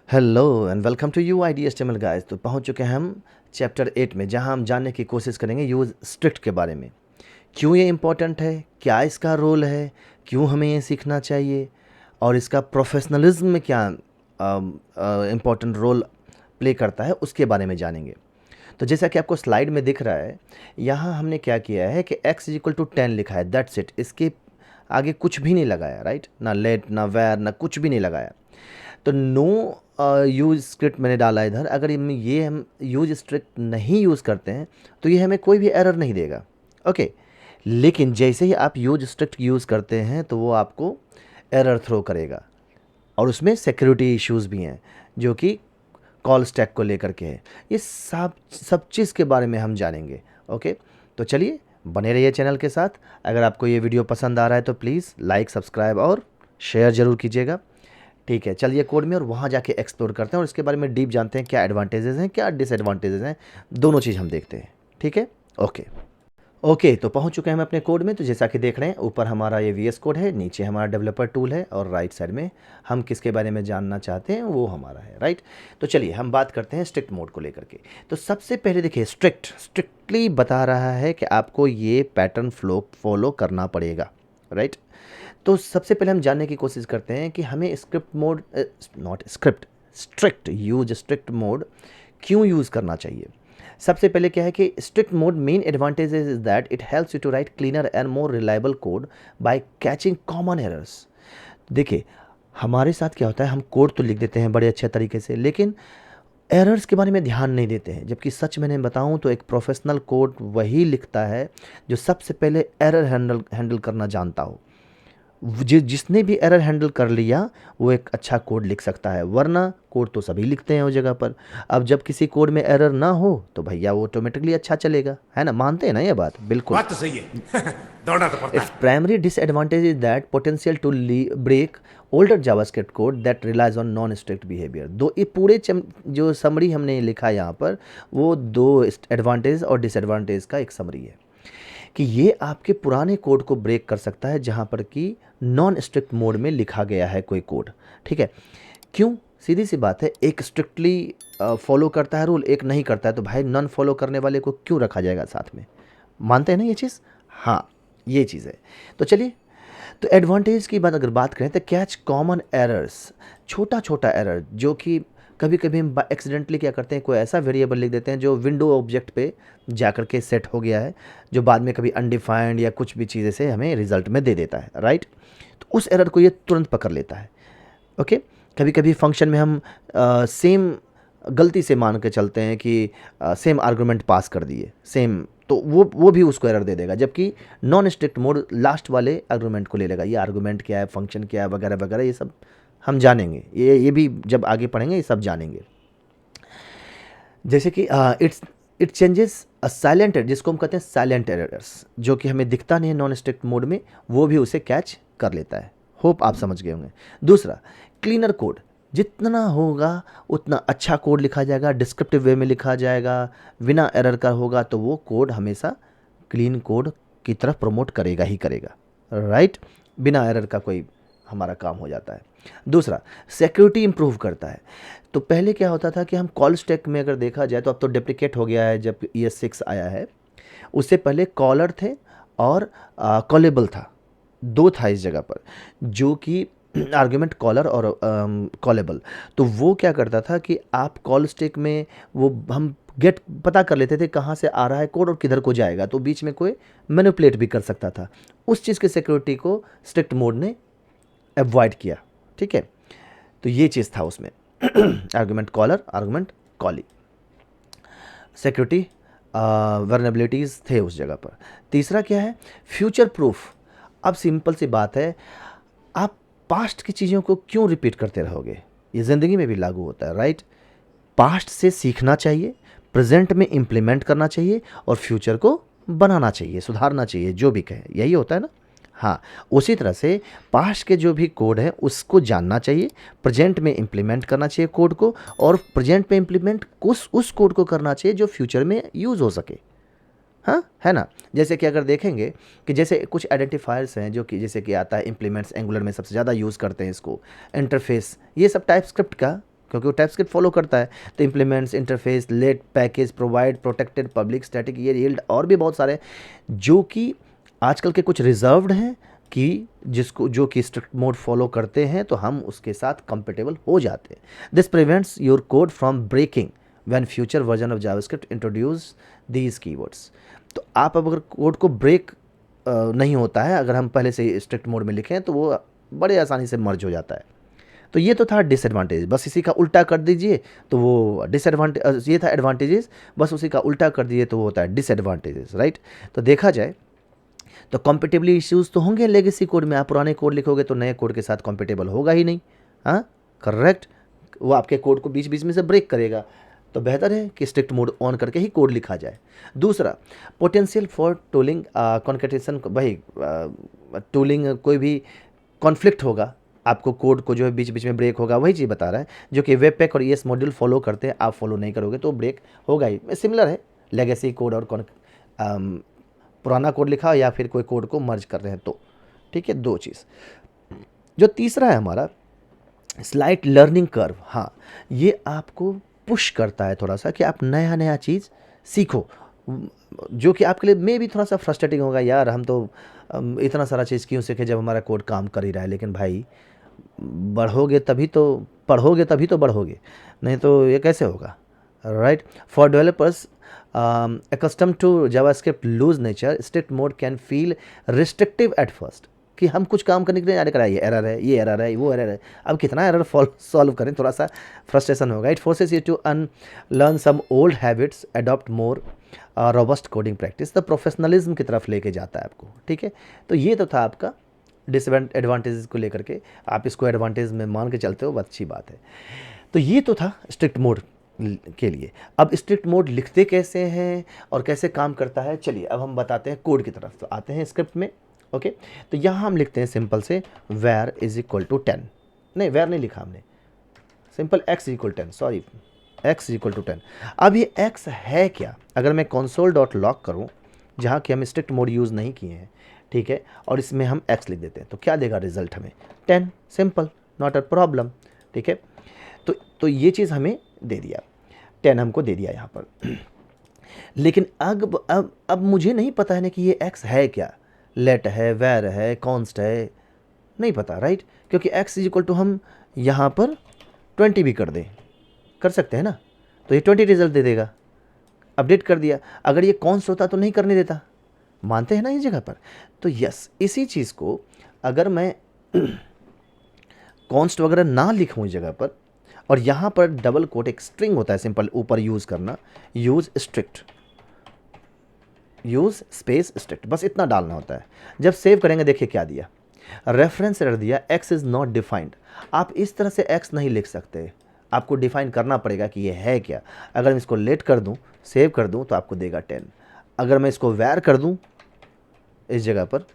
Hello and welcome to U I D H T M L guys. तो पहुंच चुके हैं हम चैप्टर 8 में, जहां हम जानने की कोशिश करेंगे यूज़ स्ट्रिक्ट के बारे में। क्यों ये इम्पोर्टेंट है, क्या इसका रोल है, क्यों हमें ये सीखना चाहिए और इसका प्रोफेशनलिज्म में क्या इम्पोर्टेंट रोल प्ले करता है, उसके बारे में जानेंगे। तो जैसा कि आपको स्लाइड में दिख रहा है, यहाँ हमने क्या किया है कि x इज इक्वल टू 10 लिखा है, दैट्स इट। इसके आगे कुछ भी नहीं लगाया, राइट? ना लेट ना वेर ना कुछ भी नहीं लगाया। तो नो यूज स्क्रिप्ट मैंने डाला इधर। अगर हम यूज स्क्रिप्ट नहीं यूज़ करते हैं तो ये हमें कोई भी एरर नहीं देगा, ओके। लेकिन जैसे ही आप यूज स्क्रिप्ट यूज़ करते हैं तो वो आपको एरर थ्रो करेगा, और उसमें सिक्योरिटी इश्यूज़ भी हैं जो कि कॉल स्टैक को लेकर के है। ये सब चीज़ के बारे में हम जानेंगे, ओके। तो चलिए बने रहिए चैनल के साथ। अगर आपको ये वीडियो पसंद आ रहा है तो प्लीज़ लाइक, सब्सक्राइब और शेयर ज़रूर कीजिएगा। ठीक है, चलिए कोड में और वहाँ जाके एक्सप्लोर करते हैं और इसके बारे में डीप जानते हैं, क्या एडवांटेजेस हैं, क्या डिसएडवांटेजेस हैं, दोनों चीज़ हम देखते हैं। ठीक है, ओके। ओके, तो पहुँच चुके हैं हम अपने कोड में। तो जैसा कि देख रहे हैं, ऊपर हमारा ये वीएस कोड है, नीचे हमारा डेवलपर टूल है और राइट साइड में हम किसके बारे में जानना चाहते हैं वो हमारा है, राइट। तो चलिए हम बात करते हैं स्ट्रिक्ट मोड को लेकर के। तो सबसे पहले देखिए, स्ट्रिक्टली बता रहा है कि आपको ये पैटर्न फ्लो फॉलो करना पड़ेगा, राइट। तो सबसे पहले हम जानने की कोशिश करते हैं कि हमें script mode, not script, strict mode क्यों यूज़ करना चाहिए। सबसे पहले क्या है कि strict mode main advantage is that it helps you to write cleaner and more reliable code by catching common errors. देखिए, हमारे साथ क्या होता है, हम कोड तो लिख देते हैं बड़े अच्छे तरीके से, लेकिन एरर्स के बारे में ध्यान नहीं देते हैं। जबकि सच मैंने बताऊं तो एक प्रोफेशनल कोड वही लिखता है जो सबसे पहले एरर हैंडल करना जानता हो। जिसने भी एरर हैंडल कर लिया वो एक अच्छा कोड लिख सकता है, वरना कोड तो सभी लिखते हैं उस जगह पर। अब जब किसी कोड में एरर ना हो तो भैया वो ऑटोमेटिकली अच्छा चलेगा, है ना? मानते हैं ना ये बिल्कुल। बात तो सही है। दौड़ना तो पड़ता इट्स है। Primary disadvantage is that potential to break older JavaScript code that relies on non strict behaviour. दो ये पूरे जो समरी हमने लिखा यहाँ पर, वो दो एडवांटेज और डिसएडवांटेज का एक समरी है कि ये आपके पुराने कोड को ब्रेक कर सकता है जहाँ पर कि नॉन स्ट्रिक्ट मोड में लिखा गया है कोई कोड, ठीक है। क्यों? सीधी सी बात है, एक स्ट्रिक्टली फॉलो करता है रूल, एक नहीं करता है, तो भाई नॉन फॉलो करने वाले को क्यों रखा जाएगा साथ में? मानते हैं ना ये चीज़? हाँ, ये चीज़ है। तो चलिए, तो एडवांटेज की बात अगर बात करें तो कैच कॉमन एरर्स, छोटा छोटा एरर जो कि कभी कभी हम एक्सीडेंटली क्या करते हैं, कोई ऐसा वेरिएबल लिख देते हैं जो विंडो ऑब्जेक्ट पे जा कर के सेट हो गया है, जो बाद में कभी अनडिफाइंड या कुछ भी चीज़ें से हमें रिजल्ट में दे देता है, राइट। तो उस एरर को ये तुरंत पकड़ लेता है, ओके। कभी कभी फंक्शन में हम सेम गलती से मान के चलते हैं कि सेम आर्गुमेंट पास कर दिए, सेम, तो वो भी उसको एरर दे देगा। जबकि नॉन स्ट्रिक्ट मोड लास्ट वाले आर्गुमेंट को ले लेगा, ये आर्गुमेंट क्या है, फंक्शन क्या है, वगैरह वगैरह, ये सब हम जानेंगे। ये भी जब आगे पढ़ेंगे ये सब जानेंगे। जैसे कि it changes a silent error, जिसको हम कहते हैं साइलेंट एरर्स, जो कि हमें दिखता नहीं है नॉन स्ट्रिक्ट मोड में, वो भी उसे कैच कर लेता है। होप आप समझ गए होंगे। दूसरा, क्लीनर कोड, जितना होगा उतना अच्छा कोड लिखा जाएगा, डिस्क्रिप्टिव वे में लिखा जाएगा, बिना एरर का होगा तो वो कोड हमेशा क्लीन कोड की तरफ प्रमोट करेगा ही करेगा, राइट। बिना एरर का कोई हमारा काम हो जाता है। दूसरा, सिक्योरिटी इंप्रूव करता है। तो पहले क्या होता था कि हम कॉल स्टैक में अगर देखा जाए तो अब तो डेप्रिकेट हो गया है जब ES6 आया है। उससे पहले कॉलर थे और कॉलेबल था, दो था इस जगह पर, जो कि आर्ग्यूमेंट कॉलर और कॉलेबल। तो वो क्या करता था कि आप कॉल स्टैक में वो हम गेट पता कर लेते थे कहाँ से आ रहा है कोड और किधर को जाएगा, तो बीच में कोई मैनिपुलेट भी कर सकता था। उस चीज़ की सिक्योरिटी को स्ट्रिक्ट मोड ने अवॉइड किया, ठीक है। तो ये चीज़ था उसमें आर्गुमेंट कॉलर, आर्गुमेंट कॉली, सिक्योरिटी वर्नेबिलिटीज़ थे उस जगह पर। तीसरा क्या है, फ्यूचर प्रूफ। अब सिंपल सी बात है, आप पास्ट की चीज़ों को क्यों रिपीट करते रहोगे? ये ज़िंदगी में भी लागू होता है, राइट। पास्ट से सीखना चाहिए, प्रेजेंट में इम्प्लीमेंट करना चाहिए और फ्यूचर को बनाना चाहिए, सुधारना चाहिए, जो भी कहें, यही होता है ना। हाँ, उसी तरह से पास्ट के जो भी कोड है उसको जानना चाहिए, प्रेजेंट में इम्प्लीमेंट करना चाहिए कोड को, और प्रेजेंट में इम्प्लीमेंट उस कोड को करना चाहिए जो फ्यूचर में यूज़ हो सके। हाँ, है ना। जैसे कि अगर देखेंगे कि जैसे कुछ आइडेंटिफायर्स हैं जो कि जैसे कि आता है इम्प्लीमेंट्स, एंगुलर में सबसे ज़्यादा यूज़ करते हैं इसको, इंटरफेस, ये सब टाइप स्क्रिप्ट का क्योंकि वो टाइपस्क्रिप्ट फॉलो करता है। तो implements, interface, let, package, provide, protected, public, static, ये यील्ड और भी बहुत सारे जो कि आजकल के कुछ रिजर्व्ड हैं कि जिसको जो कि स्ट्रिक्ट मोड फॉलो करते हैं तो हम उसके साथ कंपेटेबल हो जाते हैं। This prevents your code from breaking when future version of JavaScript introduce these keywords. तो आप अब अगर कोड को ब्रेक नहीं होता है, अगर हम पहले से स्ट्रिक्ट मोड में लिखें तो वो बड़े आसानी से मर्ज हो जाता है। तो ये तो था डिसएडवांटेज, बस इसी का उल्टा कर दीजिए तो वो डिसएडवांटेज, ये था एडवांटेजेस, बस उसी का उल्टा कर दीजिए तो वो होता है डिसएडवांटेजेस, राइट। तो देखा जाए तो कॉम्पिटेबिलिटी इश्यूज़ तो होंगे लेगेसी कोड में। आप पुराने कोड लिखोगे तो नए कोड के साथ कॉम्पिटेबल होगा ही नहीं। हाँ, करेक्ट, वो आपके कोड को बीच बीच में से ब्रेक करेगा। तो बेहतर है कि स्ट्रिक्ट मोड ऑन करके ही कोड लिखा जाए। दूसरा, पोटेंशियल फॉर टूलिंग कॉन्केटेशन, भाई टूलिंग कोई भी कॉन्फ्लिक्ट होगा, आपको कोड को जो है बीच बीच में ब्रेक होगा, वही चीज़ बता रहा है जो कि वेब पैक और ईएस मॉड्यूल फॉलो करते हैं, आप फॉलो नहीं करोगे तो ब्रेक होगा ही। सिमिलर है लेगेसी कोड और पुराना कोड लिखा या फिर कोई कोड को मर्ज कर रहे हैं तो, ठीक है, दो चीज़। जो तीसरा है हमारा स्लाइट लर्निंग कर्व। हाँ, ये आपको पुश करता है थोड़ा सा कि आप नया नया चीज़ सीखो, जो कि आपके लिए मे भी थोड़ा सा फ्रस्ट्रेटिंग होगा, यार हम तो इतना सारा चीज़ क्यों सीखे जब हमारा कोड काम कर ही रहा है। लेकिन भाई बढ़ोगे तभी तो, पढ़ोगे तभी तो बढ़ोगे, नहीं तो ये कैसे होगा, right. For developers accustomed to JavaScript loose nature, strict mode can feel restrictive at first, कि हम कुछ काम करने के लिए आने करा, ये एरर है, ये एरर है, वो एरर है, अब कितना एरर सॉल्व करें, थोड़ा सा फ्रस्ट्रेशन होगा। It forces you to unlearn some old habits, adopt more robust coding practice. तो प्रोफेशनलिज्म की तरफ लेके जाता है आपको, ठीक है। तो ये तो था आपका डिसएडवांटेजेस को लेकर के, आप इसको एडवांटेज में मान के चलते हो, बहुत अच्छी बात है। तो ये तो था स्ट्रिक्ट मोड के लिए। अब स्ट्रिक्ट मोड लिखते कैसे हैं और कैसे काम करता है, चलिए अब हम बताते हैं कोड की तरफ। तो आते हैं स्क्रिप्ट में, ओके। तो यहाँ हम लिखते हैं सिंपल से वैर इज इक्वल टू 10, नहीं वैर नहीं लिखा हमने, simple x equal 10, sorry x equal to 10। अब ये x है क्या, अगर मैं कंसोल डॉट लॉग करूँ जहाँ कि हम स्ट्रिक्ट मोड यूज़ नहीं किए हैं, ठीक है, और इसमें हम x लिख देते हैं तो क्या देगा रिजल्ट हमें 10, सिंपल, नॉट अ प्रॉब्लम, ठीक है। तो ये चीज़ हमें दे दिया, 10 हमको दे दिया यहाँ पर। लेकिन अब मुझे नहीं पता है ना कि ये x है क्या, लेट है, वैर है, कॉन्स्ट है, नहीं पता, राइट। क्योंकि x इज इक्वल टू हम यहाँ पर 20 भी कर दें, कर सकते हैं ना, तो ये 20 रिजल्ट दे देगा। अपडेट कर दिया, अगर ये कॉन्स्ट होता तो नहीं करने देता, मानते हैं ना इस जगह पर। तो यस, इसी चीज़ को अगर मैं कॉन्स्ट वगैरह ना लिखूँ इस जगह पर, और यहाँ पर डबल कोट एक स्ट्रिंग होता है सिंपल ऊपर यूज़ करना, use strict, use space strict, बस इतना डालना होता है। जब सेव करेंगे देखिए क्या दिया, रेफरेंस एरर दिया, x इज़ नॉट डिफाइंड। आप इस तरह से x नहीं लिख सकते, आपको डिफाइन करना पड़ेगा कि ये है क्या। अगर मैं इसको लेट कर दूँ, सेव कर दूँ तो आपको देगा 10। अगर मैं इसको वैर कर दूँ इस जगह पर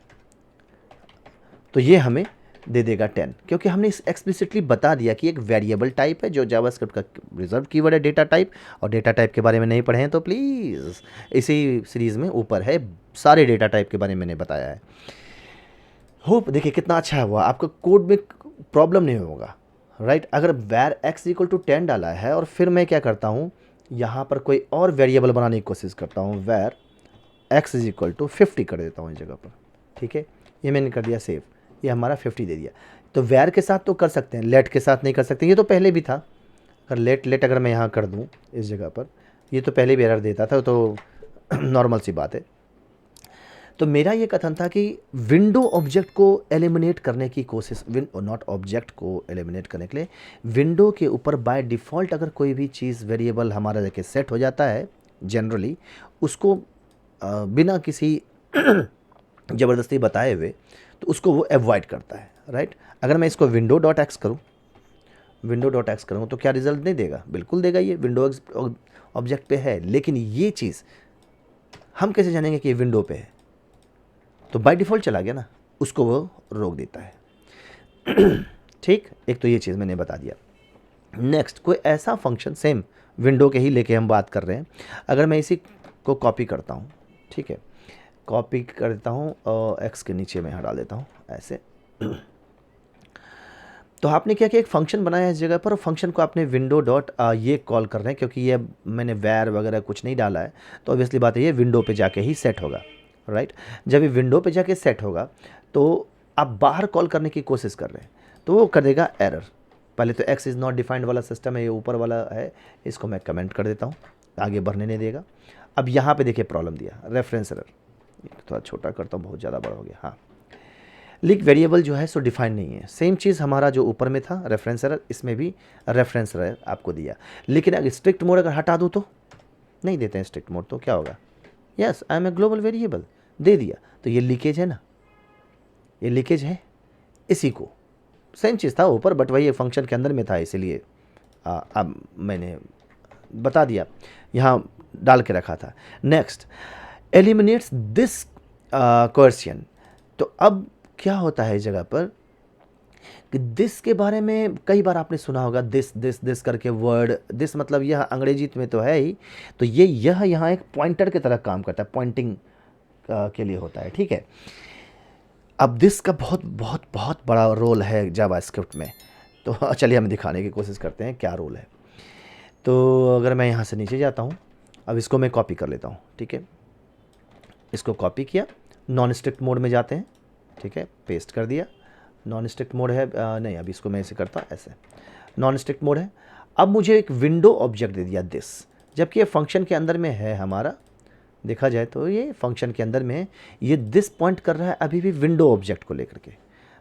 तो ये हमें दे देगा 10, क्योंकि हमने इस एक्सप्लिसिटली बता दिया कि एक वेरिएबल टाइप है जो जावास्क्रिप्ट का रिजर्व कीवर्ड है, डेटा टाइप। और डेटा टाइप के बारे में नहीं पढ़े हैं तो प्लीज़ इसी सीरीज़ में ऊपर है, सारे डेटा टाइप के बारे में मैंने बताया है। होप देखिए कितना अच्छा हुआ, आपका कोड में प्रॉब्लम नहीं होगा, राइट। अगर वैर x इक्वल टू 10 डाला है और फिर मैं क्या करता हूँ, यहाँ पर कोई और वेरिएबल बनाने की कोशिश करता हूँ, वैर x इज इक्वल टू 50 कर देता हूँ इस जगह पर, ठीक है। ये मैंने कर दिया सेव, ये हमारा 50 दे दिया। तो वैर के साथ तो कर सकते हैं, लेट के साथ नहीं कर सकते, ये तो पहले भी था। अगर लेट अगर मैं यहाँ कर दूँ इस जगह पर, ये तो पहले भी एरर देता था, तो नॉर्मल सी बात है। तो मेरा ये कथन था कि विंडो ऑब्जेक्ट को एलिमिनेट करने की कोशिश, नॉट ऑब्जेक्ट को एलिमिनेट करने के लिए, विंडो के ऊपर बाय डिफ़ॉल्ट अगर कोई भी चीज़ वेरिएबल हमारा देखिए सेट हो जाता है जनरली, उसको बिना किसी ज़बरदस्ती बताए हुए, तो उसको वो अवॉइड करता है, राइट। अगर मैं इसको विंडो डॉट एक्स करूँ, विंडो डॉट एक्स करूँ तो क्या रिजल्ट नहीं देगा, बिल्कुल देगा, ये विंडो ऑब्जेक्ट पे है। लेकिन ये चीज़ हम कैसे जानेंगे कि ये विंडो पे है, तो बाय डिफ़ॉल्ट चला गया ना, उसको वो रोक देता है। ठीक, एक तो ये चीज़ मैंने बता दिया। नेक्स्ट, कोई ऐसा फंक्शन सेम विंडो के ही लेके हम बात कर रहे हैं, अगर मैं इसी को कॉपी करता हूँ, ठीक है, कॉपी कर देता हूँ और एक्स के नीचे में हटा देता हूँ ऐसे। तो आपने क्या किया, एक फंक्शन बनाया इस जगह पर, और फंक्शन को आपने विंडो डॉट ये कॉल कर रहे हैं, क्योंकि ये मैंने वैर वगैरह कुछ नहीं डाला है, तो ऑब्वियसली बात है ये विंडो पे जाके ही सेट होगा, राइट। जब ये विंडो पे जाके सेट होगा तो आप बाहर कॉल करने की कोशिश कर रहे हैं तो वो कर देगा एरर। पहले तो एक्स इज़ नॉट डिफाइंड वाला सिस्टम है, ये ऊपर वाला है, इसको मैं कमेंट कर देता हूँ, आगे बढ़ने नहीं देगा। अब यहाँ पे देखिए प्रॉब्लम दिया, रेफरेंस एरर, थोड़ा छोटा करता हूँ, बहुत ज़्यादा बड़ा हो गया। हाँ, लीक वेरिएबल जो है सो डिफाइन नहीं है। सेम चीज़ हमारा जो ऊपर में था रेफरेंस एरर, इसमें भी रेफरेंस एरर आपको दिया। लेकिन अगर स्ट्रिक्ट मोड अगर हटा दूँ तो नहीं देते हैं स्ट्रिक्ट मोड, तो क्या होगा, yes I am a global variable, दे दिया, तो ये लीकेज है ना, ये लीकेज है। इसी को सेम चीज़ था ऊपर, बट वही फंक्शन के अंदर में था, इसीलिए अब मैंने बता दिया, यहाँ डाल के रखा था। Next, eliminates this question. तो अब क्या होता है इस जगह पर कि दिस के बारे में कई बार आपने सुना होगा, दिस दिस दिस करके वर्ड, दिस मतलब यह अंग्रेजी में तो है ही, तो ये यह यहाँ एक पॉइंटर की तरह काम करता है, पॉइंटिंग के लिए होता है, ठीक है। अब दिस का बहुत बहुत बहुत बड़ा रोल है जावास्क्रिप्ट में, तो चलिए हम दिखाने की कोशिश करते हैं क्या रोल है। तो अगर मैं यहाँ से नीचे जाता हूँ, अब इसको मैं कॉपी कर लेता हूँ, ठीक है, इसको कॉपी किया, नॉन स्ट्रिक्ट मोड में जाते हैं, ठीक है, पेस्ट कर दिया, नॉन स्ट्रिक्ट मोड है, नहीं अभी इसको मैं ऐसे करता हूँ, ऐसे नॉन स्ट्रिक्ट मोड है। अब मुझे एक विंडो ऑब्जेक्ट दे दिया दिस, जबकि ये फंक्शन के अंदर में है हमारा, देखा जाए तो ये फंक्शन के अंदर में ये दिस पॉइंट कर रहा है अभी भी विंडो ऑब्जेक्ट को लेकर के,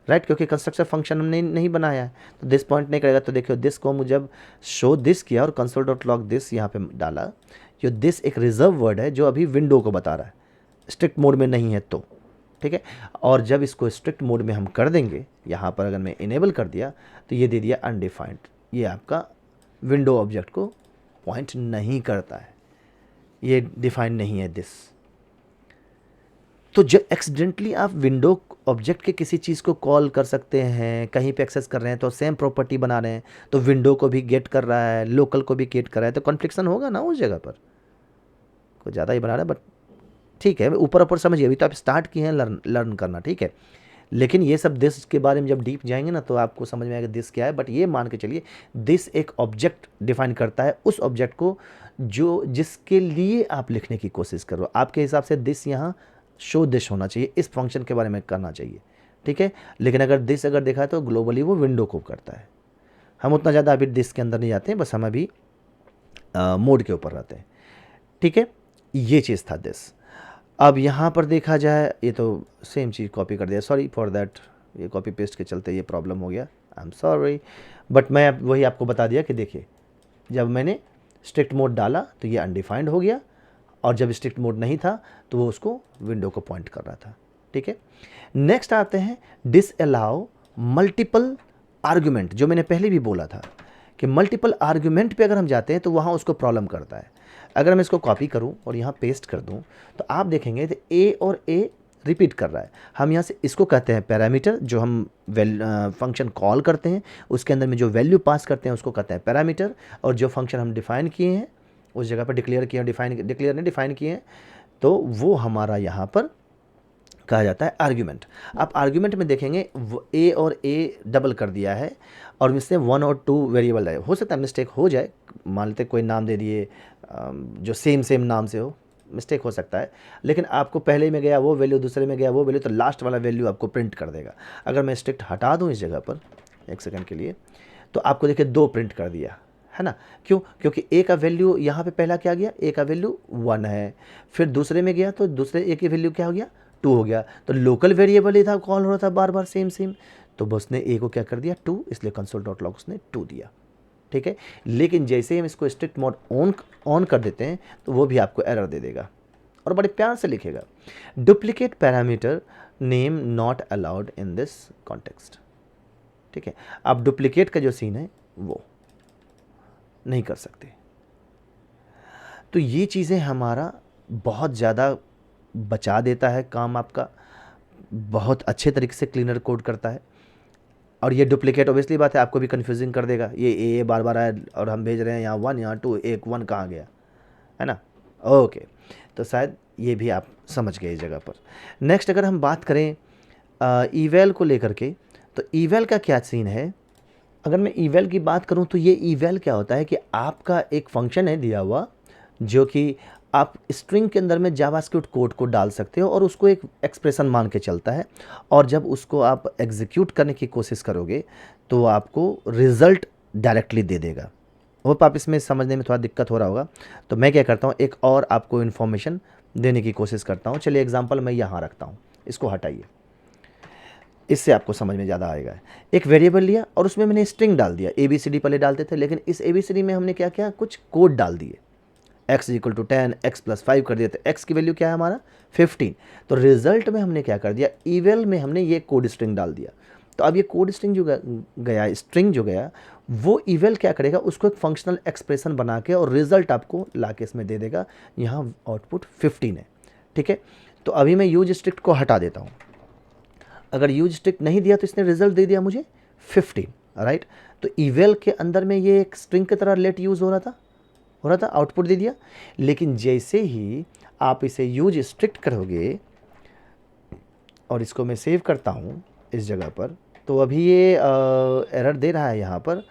राइट, क्योंकि कंस्ट्रक्टर फंक्शन हमने नहीं बनाया है, तो दिस पॉइंट नहीं करेगा। तो देखियो दिस को मुझे जब शो दिस किया और कंसोल डॉट लॉग दिस यहाँ पे डाला, ये दिस एक रिजर्व वर्ड है जो अभी विंडो को बता रहा है, स्ट्रिक्ट मोड में नहीं है तो, ठीक है। और जब इसको स्ट्रिक्ट मोड में हम कर देंगे, यहाँ पर अगर मैं इनेबल कर दिया तो ये दे दिया अनडिफाइंड, ये आपका विंडो ऑब्जेक्ट को पॉइंट नहीं करता है, ये डिफाइंड नहीं है दिस। तो जब एक्सीडेंटली आप विंडो ऑब्जेक्ट के किसी चीज़ को कॉल कर सकते हैं, कहीं पे एक्सेस कर रहे हैं, तो सेम प्रॉपर्टी बना रहे हैं, तो विंडो को भी गेट कर रहा है, लोकल को भी गेट कर रहा है, तो कॉन्फ्लिक्शन होगा ना उस जगह पर। कुछ ज़्यादा ही बना रहा है, बट ठीक है, ऊपर ऊपर समझिए, अभी तो आप स्टार्ट किए हैं लर्न करना, ठीक है। लेकिन ये सब दिस के बारे में जब डीप जाएंगे ना तो आपको समझ में आएगा दिस क्या है। बट ये मान के चलिए दिस एक ऑब्जेक्ट डिफाइन करता है, उस ऑब्जेक्ट को जो जिसके लिए आप लिखने की कोशिश करो। आपके हिसाब से दिस यहाँ शो दिस होना चाहिए, इस फंक्शन के बारे में करना चाहिए, ठीक है। लेकिन अगर दिस अगर देखा है तो ग्लोबली वो विंडो को करता है। हम उतना ज़्यादा अभी दिस के अंदर नहीं जाते हैं, बस हम अभी मोड के ऊपर रहते हैं, ठीक है। ये चीज़ था दिस। अब यहाँ पर देखा जाए, ये तो सेम चीज़ कॉपी कर दिया, सॉरी फॉर दैट, ये कॉपी पेस्ट के चलते ये प्रॉब्लम हो गया, आई एम सॉरी। बट मैं वही आपको बता दिया कि देखिए जब मैंने स्ट्रिक्ट मोड डाला तो ये अनडिफाइंड हो गया, और जब स्ट्रिक्ट मोड नहीं था तो वो उसको विंडो को पॉइंट कर रहा था, ठीक है। नेक्स्ट आते हैं डिसअलाउ मल्टीपल आर्गुमेंट, जो मैंने पहले भी बोला था कि मल्टीपल आर्गुमेंट पे अगर हम जाते हैं तो वहाँ उसको प्रॉब्लम करता है। अगर मैं इसको कॉपी करूं और यहाँ पेस्ट कर दूं तो आप देखेंगे तो ए और ए रिपीट कर रहा है। हम यहाँ से इसको कहते हैं पैरामीटर, जो हम फंक्शन कॉल करते हैं उसके अंदर में जो वैल्यू पास करते हैं उसको कहते हैं पैरामीटर, और जो फंक्शन हम डिफ़ाइन किए हैं उस जगह पर डिक्लेयर किए, डिफ़ाइन किए हैं, तो वो हमारा यहाँ पर कहा जाता है आर्ग्यूमेंट। आप आर्ग्यूमेंट में देखेंगे ए और ए डबल कर दिया है, और इसमें 1 और 2 वेरिएबल है। हो सकता है मिस्टेक हो जाए, मान लेते कोई नाम दे दिए जो सेम नाम से हो, मिस्टेक हो सकता है, लेकिन आपको पहले में गया वो वैल्यू, दूसरे में गया वो वैल्यू, तो लास्ट वाला वैल्यू आपको प्रिंट कर देगा। अगर मैं स्ट्रिक्ट हटा दूँ इस जगह पर एक सेकंड के लिए, तो आपको देखिए 2 प्रिंट कर दिया है ना। क्यों? क्योंकि ए का वैल्यू यहाँ पे पहला क्या गया, ए का वैल्यू 1 है, फिर दूसरे में गया तो दूसरे ए की वैल्यू क्या हो गया, 2 हो गया। तो लोकल वेरिएबल ही था, कॉल हो रहा था बार बार सेम, तो बस ने ए को क्या कर दिया 2, इसलिए कंसोल डॉट लॉग उसने 2 दिया, ठीक है। लेकिन जैसे ही हम इसको स्ट्रिक्ट मोड ऑन कर देते हैं तो वो भी आपको एरर दे देगा, और बड़े प्यार से लिखेगा duplicate parameter name not allowed in this context, ठीक है। आप डुप्लीकेट का जो सीन है वो नहीं कर सकते। तो ये चीज़ें हमारा बहुत ज़्यादा बचा देता है काम, आपका बहुत अच्छे तरीके से क्लीनर कोड करता है। और ये डुप्लीकेट ऑब्वियसली बात है आपको भी कन्फ्यूजिंग कर देगा, ये ए बार बार आया और हम भेज रहे हैं यहाँ 1 यहाँ 2, एक 1 कहाँ गया, है ना। ओके, तो शायद ये भी आप समझ गए इस जगह पर। नेक्स्ट अगर हम बात करें ईवेल को लेकर के, तो ईवेल का क्या सीन है अगर मैं इवेल की बात करूं तो ये इवेल क्या होता है कि आपका एक फंक्शन है दिया हुआ जो कि आप स्ट्रिंग के अंदर में जावास्क्रिप्ट कोड को डाल सकते हो और उसको एक एक्सप्रेशन मान के चलता है, और जब उसको आप एग्जीक्यूट करने की कोशिश करोगे तो आपको रिजल्ट डायरेक्टली दे देगा। होप आप इसमें समझने में थोड़ा दिक्कत हो रहा होगा, तो मैं क्या करता हूँ एक और आपको इन्फॉर्मेशन देने की कोशिश करता हूँ। चलिए एग्जांपल मैं यहाँ रखता हूँ, इसको हटाइए, इससे आपको समझ में ज़्यादा आएगा। एक वेरिएबल लिया और उसमें मैंने स्ट्रिंग डाल दिया, ए बी सी डी पहले डालते थे, लेकिन इस ए बी सी डी में हमने क्या किया, कुछ कोड डाल दिए। x इक्वल टू 10, x+5 कर दिया, तो x की वैल्यू क्या है हमारा 15। तो रिजल्ट में हमने क्या कर दिया, इवेल में हमने ये कोड स्ट्रिंग डाल दिया। तो अब ये कोड स्ट्रिंग जो गया, स्ट्रिंग जो गया, वो इवेल क्या करेगा, उसको एक फंक्शनल एक्सप्रेशन बना के और रिजल्ट आपको ला के इसमें दे देगा। यहाँ आउटपुट 15 है, ठीक है। तो अभी मैं यूज स्ट्रिक्ट को हटा देता हूँ। अगर यूज स्ट्रिक्ट नहीं दिया तो इसने रिजल्ट दे दिया मुझे 15, राइट। तो इवेल के अंदर में ये एक स्ट्रिंग की तरह लेट यूज़ हो रहा था, आउटपुट दे दिया। लेकिन जैसे ही आप इसे यूज स्ट्रिक्ट करोगे, और इसको मैं सेव करता हूँ इस जगह पर, तो अभी ये एरर दे रहा है यहाँ पर।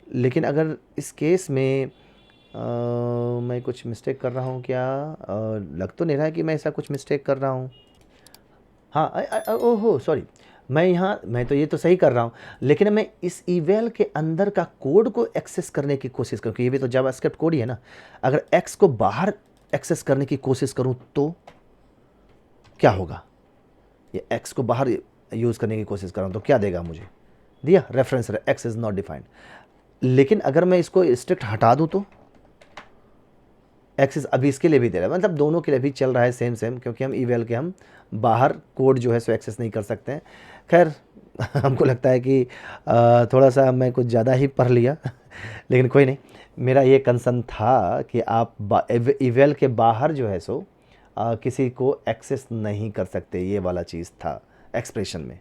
लेकिन अगर इस केस में मैं कुछ मिस्टेक कर रहा हूँ क्या, लग तो नहीं रहा है कि मैं ऐसा कुछ मिस्टेक कर रहा हूँ। हाँ, ओहो सॉरी, मैं तो ये तो सही कर रहा हूँ, लेकिन मैं इस इवेल के अंदर का कोड को एक्सेस करने की कोशिश करूँ, क्योंकि ये भी तो जावास्क्रिप्ट कोड ही है ना। अगर एक्स को बाहर एक्सेस करने की कोशिश करूँ तो क्या होगा, ये एक्स को बाहर यूज़ करने की कोशिश कर रहा हूँ तो क्या देगा मुझे, दिया reference x is not defined. लेकिन अगर मैं इसको स्ट्रिक्ट हटा दूँ तो एक्सेस अभी इसके लिए भी दे रहा है, मतलब दोनों के लिए भी चल रहा है सेम, क्योंकि हम इवेल के हम बाहर कोड जो है सो एक्सेस नहीं कर सकते हैं। खैर हमको लगता है कि थोड़ा सा मैं कुछ ज़्यादा ही पढ़ लिया लेकिन कोई नहीं, मेरा ये कंसर्न था कि आप इवेल के बाहर जो है सो किसी को एक्सेस नहीं कर सकते, ये वाला चीज़ था एक्सप्रेशन में।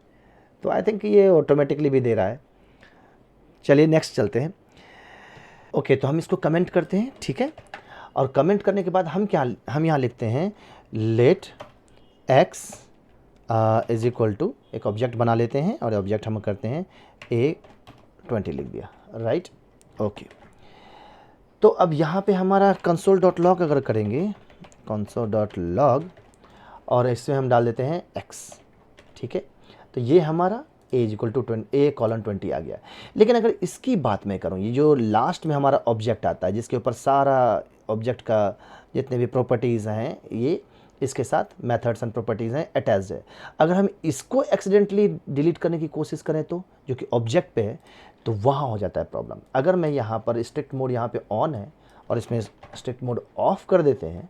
तो आई थिंक ये ऑटोमेटिकली भी दे रहा है। चलिए नेक्स्ट चलते हैं। ओके, तो हम इसको कमेंट करते हैं, ठीक है। और कमेंट करने के बाद हम यहाँ लिखते हैं let x is equal to, एक ऑब्जेक्ट बना लेते हैं और ऑब्जेक्ट हम करते हैं A20 लिख दिया, राइट। ओके, तो अब यहाँ पे हमारा console.log अगर करेंगे, console.log, और इसमें हम डाल देते हैं x, ठीक है। तो ये हमारा A=20 आ गया। लेकिन अगर इसकी बात मैं करूँ, ये जो लास्ट में हमारा ऑब्जेक्ट आता है जिसके ऊपर सारा ऑब्जेक्ट का जितने भी प्रॉपर्टीज़ हैं, ये इसके साथ मेथड्स एंड प्रॉपर्टीज़ हैं अटैच्ड है। अगर हम इसको एक्सीडेंटली डिलीट करने की कोशिश करें तो, जो कि ऑब्जेक्ट पे है, तो वहाँ हो जाता है प्रॉब्लम। अगर मैं यहाँ पर स्ट्रिक्ट मोड यहाँ पे ऑन है और इसमें स्ट्रिक्ट मोड ऑफ कर देते हैं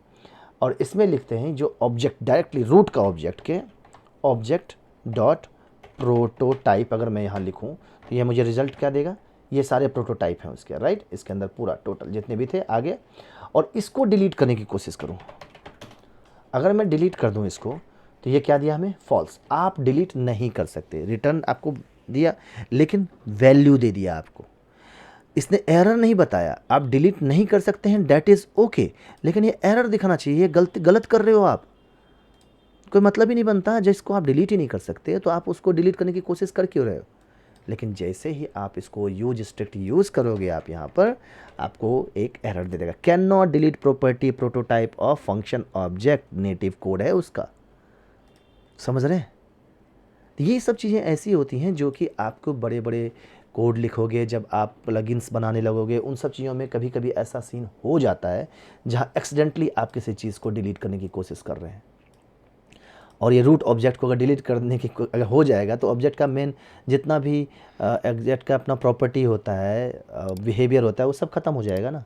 और इसमें लिखते हैं जो ऑब्जेक्ट डायरेक्टली रूट का ऑब्जेक्ट के ऑब्जेक्ट डॉट प्रोटोटाइप, अगर मैं यहाँ लिखूँ तो ये मुझे रिजल्ट क्या देगा, ये सारे प्रोटोटाइप हैं उसके, राइट। इसके अंदर पूरा टोटल जितने भी थे आगे। और इसको डिलीट करने की कोशिश करूँ, अगर मैं डिलीट कर दूँ इसको, तो ये क्या दिया हमें, फॉल्स। आप डिलीट नहीं कर सकते, रिटर्न आपको दिया लेकिन वैल्यू दे दिया आपको, इसने एरर नहीं बताया। आप डिलीट नहीं कर सकते हैं, डैट इज़ ओके, लेकिन ये एरर दिखाना चाहिए, ये गलत कर रहे हो आप, कोई मतलब ही नहीं बनता। जिसको आप डिलीट ही नहीं कर सकते तो आप उसको डिलीट करने की कोशिश कर क्यों रहे हो। लेकिन जैसे ही आप इसको यूज स्ट्रिक्ट यूज़ करोगे, आप यहाँ पर आपको एक एरर दे देगा, can not delete property prototype of function object, native code है उसका, समझ रहे हैं। ये सब चीज़ें ऐसी होती हैं जो कि आपको बड़े बड़े कोड लिखोगे, जब आप प्लगइन्स बनाने लगोगे, उन सब चीज़ों में कभी कभी ऐसा सीन हो जाता है जहाँ एक्सीडेंटली आप किसी चीज़ को डिलीट करने की कोशिश कर रहे हैं। और ये रूट ऑब्जेक्ट को अगर डिलीट करने की अगर हो जाएगा तो ऑब्जेक्ट का मेन जितना भी ऑब्जेक्ट का अपना प्रॉपर्टी होता है, बिहेवियर होता है, वो सब खत्म हो जाएगा ना।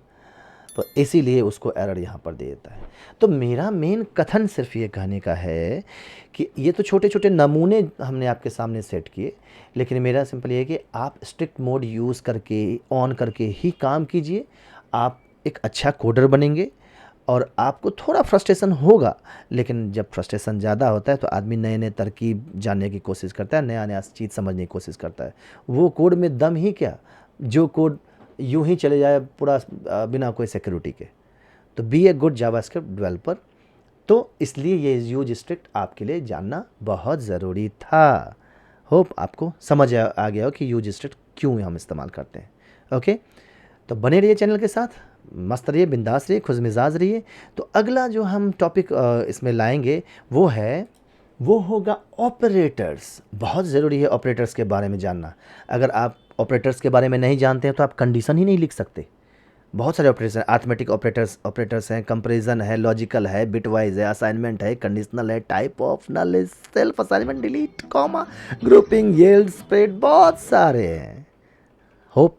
तो इसीलिए उसको एरर यहाँ पर दे देता है। तो मेरा मेन कथन सिर्फ ये कहने का है कि ये तो छोटे छोटे नमूने हमने आपके सामने सेट किए, लेकिन मेरा सिंपल ये है कि आप स्ट्रिक्ट मोड यूज़ करके ऑन करके ही काम कीजिए, आप एक अच्छा कोडर बनेंगे। और आपको थोड़ा फ्रस्ट्रेशन होगा, लेकिन जब फ्रस्ट्रेशन ज़्यादा होता है तो आदमी नए नए तरकीब जानने की कोशिश करता है, नया नया चीज़ समझने की कोशिश करता है। वो कोड में दम ही क्या, जो कोड यूं ही चले जाए पूरा बिना कोई सिक्योरिटी के। तो be a good JavaScript developer. तो इसलिए ये यूज स्ट्रिक्ट आपके लिए जानना बहुत ज़रूरी था। होप आपको समझ आ गया हो कि यूज स्ट्रिक्ट क्यों हम इस्तेमाल करते हैं। ओके, तो बने रहिए चैनल के साथ, मस्त रहिए, बिंदास रहिए, खुश मिजाज रहिए। तो अगला जो हम टॉपिक इसमें लाएंगे वो होगा ऑपरेटर्स। बहुत ज़रूरी है ऑपरेटर्स के बारे में जानना। अगर आप ऑपरेटर्स के बारे में नहीं जानते हैं तो आप कंडीशन ही नहीं लिख सकते। बहुत सारे ऑपरेटर्स हैं, अरिथमेटिक ऑपरेटर्स हैं, कंपैरिजन है, लॉजिकल है, बिटवाइज है, असाइनमेंट है, कंडीशनल है, type of knowledge, self assignment, delete, comma, grouping, yield, spread, बहुत सारे हैं। होप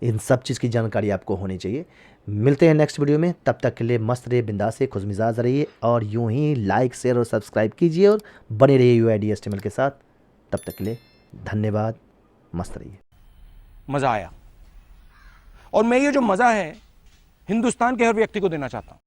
इन सब चीज़ की जानकारी आपको होनी चाहिए। मिलते हैं नेक्स्ट वीडियो में, तब तक के लिए मस्त रहिए, बिंदास रहिए, खुशमिजाज रहिए और यूं ही लाइक, शेयर और सब्सक्राइब कीजिए और बने रहिए UID HTML के साथ। तब तक के लिए धन्यवाद, मस्त रहिए। मजा आया और मैं ये जो मजा है हिंदुस्तान के हर व्यक्ति को देना चाहता हूं।